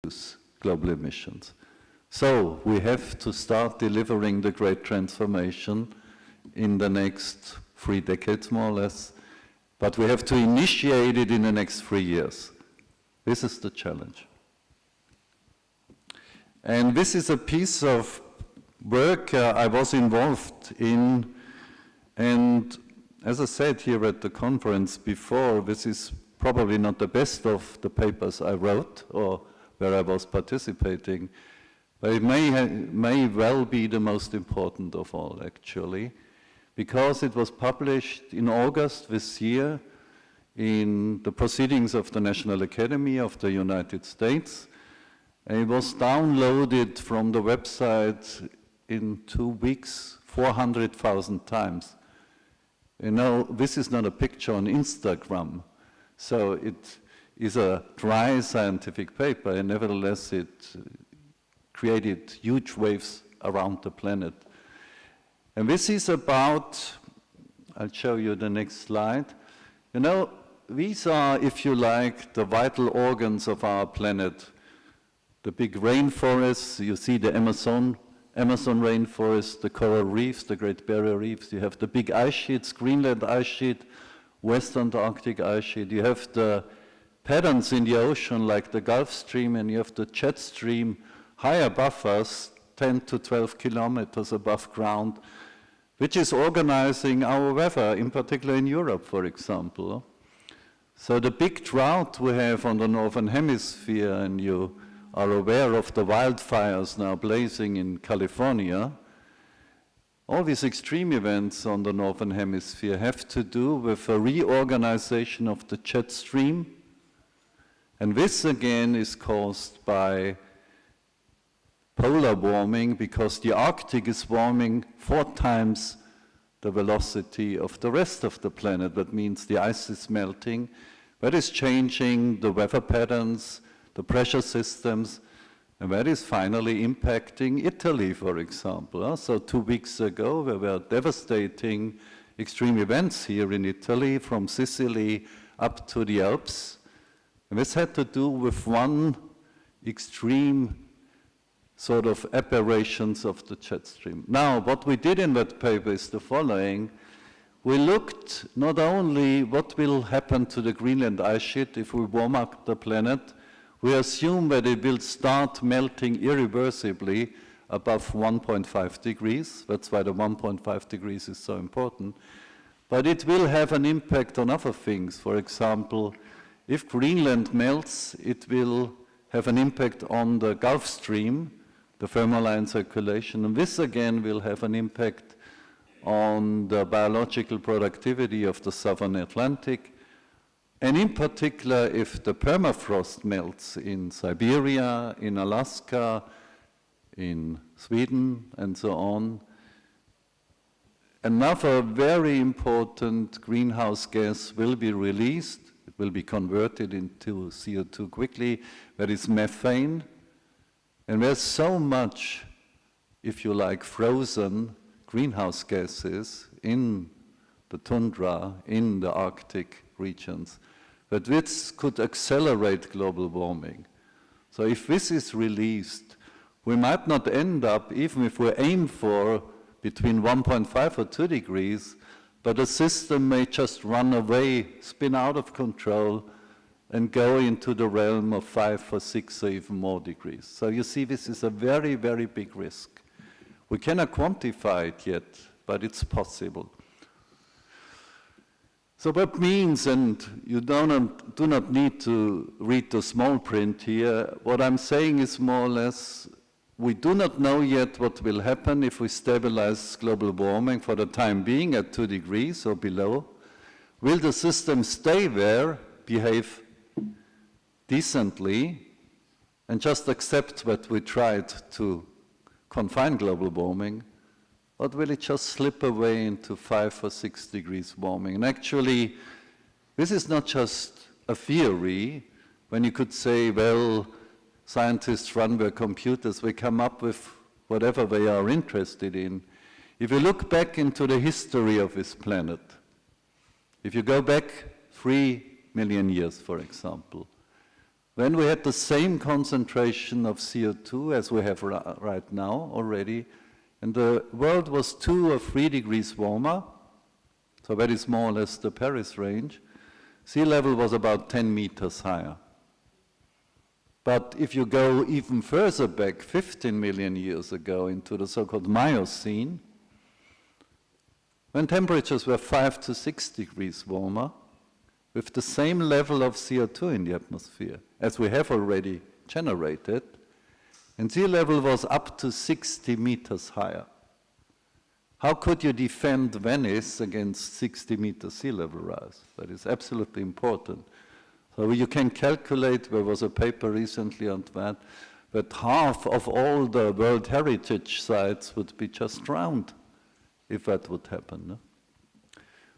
reduce global emissions. So we have to start delivering the great transformation in the next 3 decades, more or less, but we have to initiate it in the next 3 years. This is the challenge. And this is a piece of work I was involved in, and as I said here at the conference before, this is probably not the best of the papers I wrote or where I was participating, but it may well be the most important of all, actually, because it was published in August this year in the Proceedings of the National Academy of the United States. And it was downloaded from the website in 2 weeks 400,000 times. You know, this is not a picture on Instagram, so it is a dry scientific paper, and nevertheless it created huge waves around the planet. And this is about, I'll show you the next slide. You know, these are, if you like, the vital organs of our planet. The big rainforests, you see the Amazon rainforest, the coral reefs, the Great Barrier Reefs. You have the big ice sheets, Greenland ice sheet, Western Arctic ice sheet. You have the patterns in the ocean like the Gulf Stream, and you have the jet stream high above us, 10 to 12 kilometers above ground, which is organizing our weather, in particular in Europe, for example. So the big drought we have on the Northern Hemisphere, and you are aware of the wildfires now blazing in California, all these extreme events on the Northern Hemisphere have to do with a reorganization of the jet stream. And this again is caused by polar warming, because the Arctic is warming 4 times the velocity of the rest of the planet. That means the ice is melting. That is changing the weather patterns, the pressure systems, and that is finally impacting Italy, for example. So 2 weeks ago, there were devastating extreme events here in Italy, from Sicily up to the Alps. And this had to do with one extreme sort of aberrations of the jet stream. Now, what we did in that paper is the following. We looked not only what will happen to the Greenland ice sheet if we warm up the planet. We assume that it will start melting irreversibly above 1.5 degrees. That's why the 1.5 degrees is so important. But it will have an impact on other things. For example, if Greenland melts, it will have an impact on the Gulf Stream, the thermaline circulation, and this again will have an impact on the biological productivity of the Southern Atlantic, and in particular if the permafrost melts in Siberia, in Alaska, in Sweden, and so on. Another very important greenhouse gas will be released. It will be converted into CO2 quickly. That is methane. And there's so much, if you like, frozen greenhouse gases in the tundra, in the Arctic regions, that this could accelerate global warming. So if this is released, we might not end up, even if we aim for between 1.5 or 2 degrees, but the system may just run away, spin out of control, and go into the realm of 5 or 6 or even more degrees. So you see, this is a very, very big risk. We cannot quantify it yet, but it's possible. So that means, and you do not need to read the small print here, what I'm saying is more or less, we do not know yet what will happen if we stabilize global warming for the time being at 2 degrees or below. Will the system stay there, behave decently, and just accept that we tried to confine global warming, or will it just slip away into 5 or 6 degrees warming? And actually, this is not just a theory, when you could say, well, scientists run their computers, they come up with whatever they are interested in. If you look back into the history of this planet, if you go back 3 million years, for example, when we had the same concentration of CO2 as we have right now already, and the world was 2 or 3 degrees warmer, so that is more or less the Paris range, sea level was about 10 meters higher. But if you go even further back, 15 million years ago, into the so-called Miocene, when temperatures were 5 to 6 degrees warmer, with the same level of CO2 in the atmosphere as we have already generated, and sea level was up to 60 meters higher. How could you defend Venice against 60 meter sea level rise? That is absolutely important. So you can calculate, there was a paper recently on that half of all the World Heritage sites would be just drowned if that would happen. No?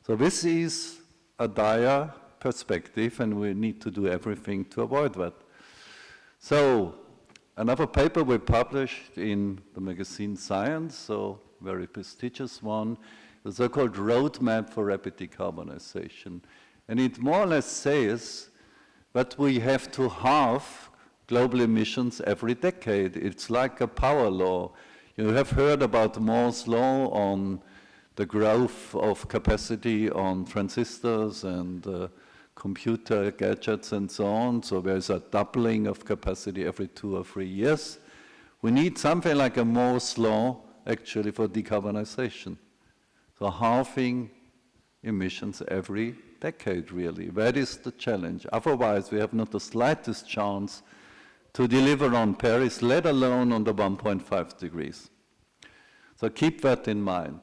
So this is a dire perspective, and we need to do everything to avoid that. So another paper we published in the magazine Science, so very prestigious one, the so-called Roadmap for Rapid Decarbonization. And it more or less says that we have to halve global emissions every decade. It's like a power law. You have heard about Moore's law on the growth of capacity on transistors and computer gadgets and so on. So there's a doubling of capacity every 2 or 3 years. We need something like a Moore's law actually for decarbonization. So halving emissions every decade, really. That is the challenge. Otherwise, we have not the slightest chance to deliver on Paris, let alone on the 1.5 degrees. So keep that in mind.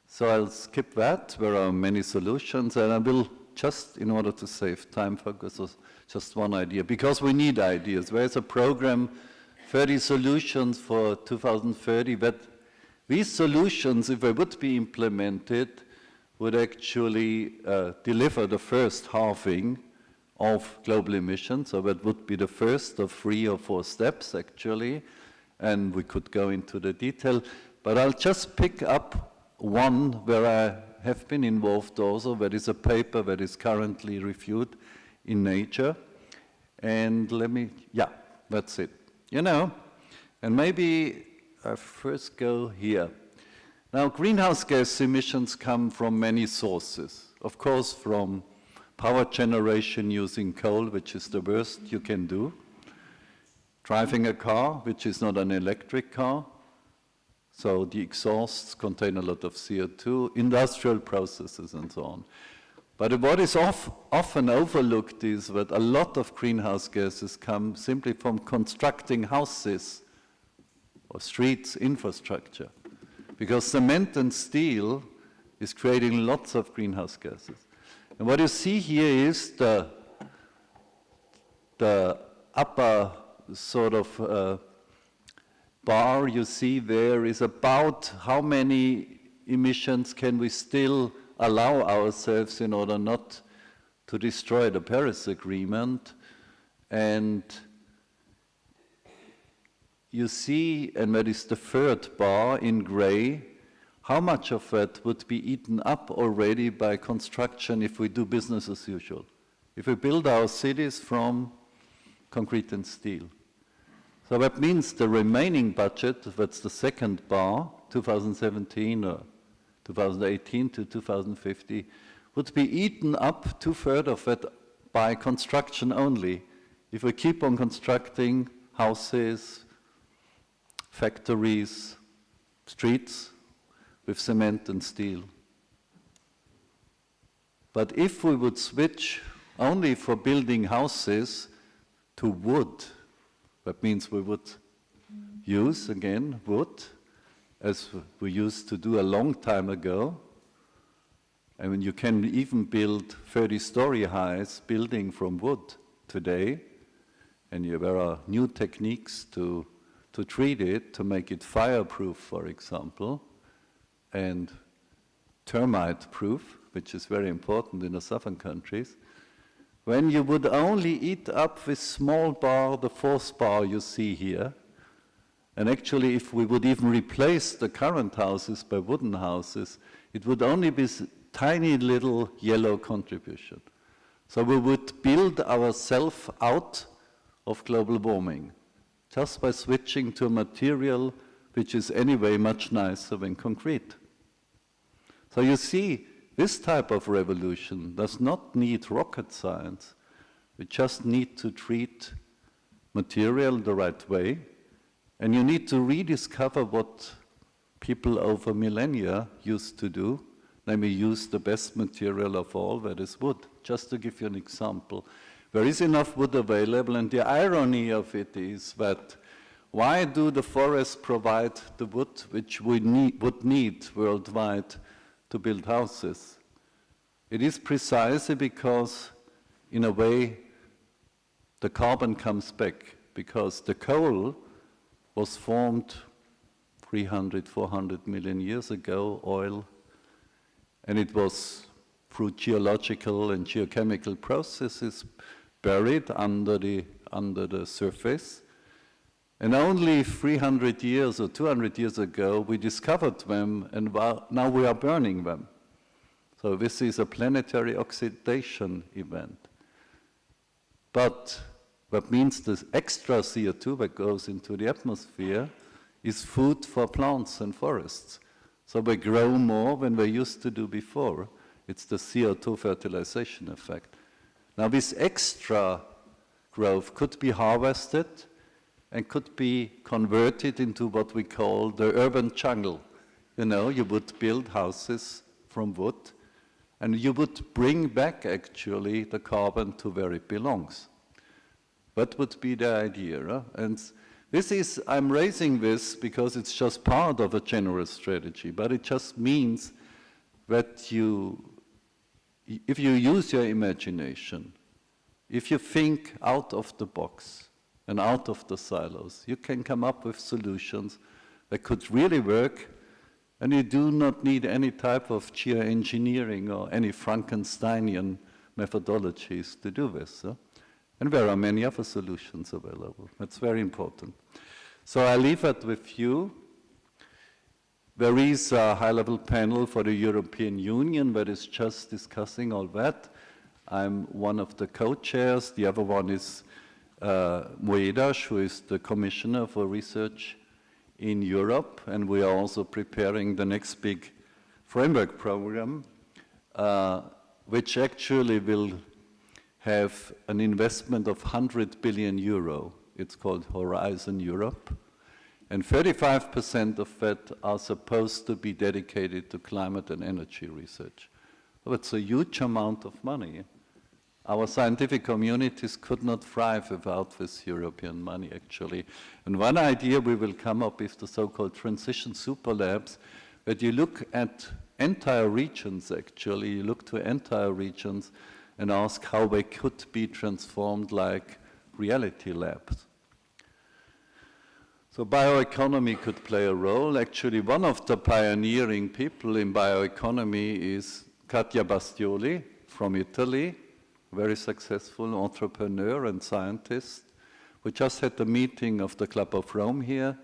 So I'll skip that. There are many solutions, and I will just, in order to save time, focus on just one idea, because we need ideas. There's a program, 30 solutions for 2030, but these solutions, if they would be implemented, would actually deliver the first halving of global emissions. So that would be the first of 3 or 4 steps, actually, and we could go into the detail. But I'll just pick up one where I have been involved also. That is a paper that is currently reviewed in Nature. And that's it. You know, and maybe I first go here. Now, greenhouse gas emissions come from many sources. Of course, from power generation using coal, which is the worst you can do. Driving a car, which is not an electric car. So the exhausts contain a lot of CO2, industrial processes and so on. But what is often overlooked is that a lot of greenhouse gases come simply from constructing houses or streets, infrastructure. Because cement and steel is creating lots of greenhouse gases. And what you see here is the upper sort of bar you see there is about how many emissions can we still allow ourselves in order not to destroy the Paris Agreement. And you see, and that is the third bar in gray, how much of that would be eaten up already by construction if we do business as usual, if we build our cities from concrete and steel. So that means the remaining budget, that's the second bar, 2017 or 2018 to 2050, would be eaten up 2/3 of it by construction only. If we keep on constructing houses, factories, streets with cement and steel. But if we would switch only for building houses to wood, that means we would use, again, wood, as we used to do a long time ago. I mean, you can even build 30-story highs building from wood today, and there are new techniques to treat it, to make it fireproof, for example, and termite-proof, which is very important in the southern countries. When you would only eat up this small bar, the fourth bar you see here, and actually if we would even replace the current houses by wooden houses, it would only be tiny little yellow contribution. So we would build ourselves out of global warming just by switching to a material which is anyway much nicer than concrete. So you see, this type of revolution does not need rocket science. We just need to treat material the right way, and you need to rediscover what people over millennia used to do, namely use the best material of all, that is wood. Just to give you an example, there is enough wood available, and the irony of it is that why do the forests provide the wood which we would need worldwide to build houses? It is precisely because, in a way, the carbon comes back, because the coal was formed 300, 400 million years ago, oil, and it was, through geological and geochemical processes, buried under the surface. And only 300 years or 200 years ago, we discovered them, and now we are burning them. So this is a planetary oxidation event. But that means the extra CO2 that goes into the atmosphere is food for plants and forests. So they grow more than they used to do before. It's the CO2 fertilization effect. Now this extra growth could be harvested and could be converted into what we call the urban jungle. You know, you would build houses from wood, and you would bring back actually the carbon to where it belongs. That would be the idea. Huh? And this is, I'm raising this because it's just part of a general strategy, but it just means that if you use your imagination, if you think out of the box and out of the silos, you can come up with solutions that could really work, and you do not need any type of geoengineering or any Frankensteinian methodologies to do this. Huh? And there are many other solutions available. That's very important. So I leave it with you. There is a high-level panel for the European Union that is just discussing all that. I'm one of the co-chairs. The other one is Moedas, who is the Commissioner for Research in Europe, and we are also preparing the next big framework program, which actually will have an investment of 100 billion euro. It's called Horizon Europe. And 35% of that are supposed to be dedicated to climate and energy research. So it's a huge amount of money. Our scientific communities could not thrive without this European money, actually. And one idea we will come up is the so-called transition super labs, that you look at entire regions, actually. You look to entire regions and ask how they could be transformed like reality labs. So bioeconomy could play a role. Actually, one of the pioneering people in bioeconomy is Katia Bastioli from Italy, very successful entrepreneur and scientist. We just had the meeting of the Club of Rome here,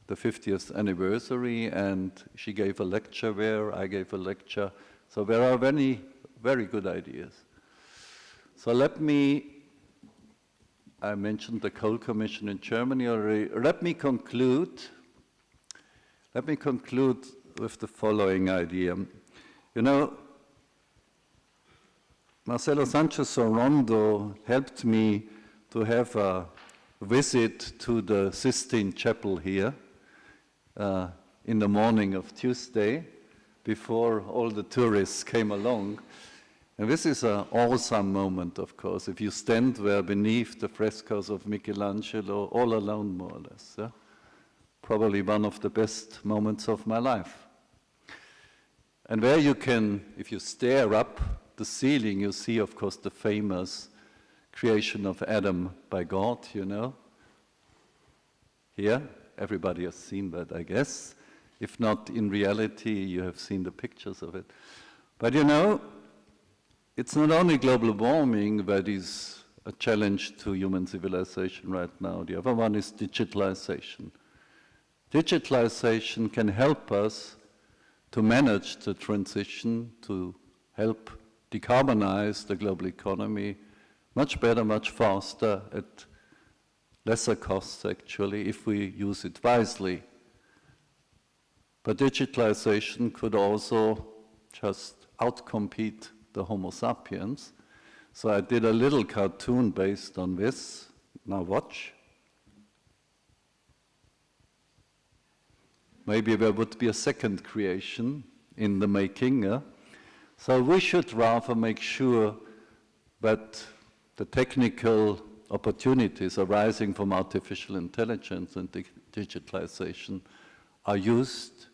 the 50th anniversary, and she gave a lecture there, I gave a lecture. So there are many very good ideas. So I mentioned the Coal Commission in Germany already. Let me conclude with the following idea. You know, Marcelo Sanchez Sorondo helped me to have a visit to the Sistine Chapel here in the morning of Tuesday, before all the tourists came along. And this is an awesome moment, of course, if you stand there beneath the frescoes of Michelangelo, all alone, more or less. Yeah? Probably one of the best moments of my life. And there you can, if you stare up the ceiling, you see, of course, the famous creation of Adam by God, you know. Here, everybody has seen that, I guess. If not in reality, you have seen the pictures of it. But you know, it's not only global warming that is a challenge to human civilization right now. The other one is digitalization. Digitalization can help us to manage the transition, to help decarbonize the global economy much better, much faster, at lesser costs actually, if we use it wisely. But digitalization could also just outcompete the Homo sapiens. So I did a little cartoon based on this. Now watch. Maybe there would be a second creation in the making. So we should rather make sure that the technical opportunities arising from artificial intelligence and digitalization are used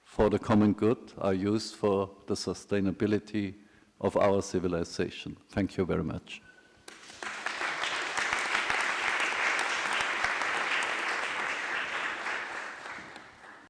for the common good, are used for the sustainability of our civilization. Thank you very much.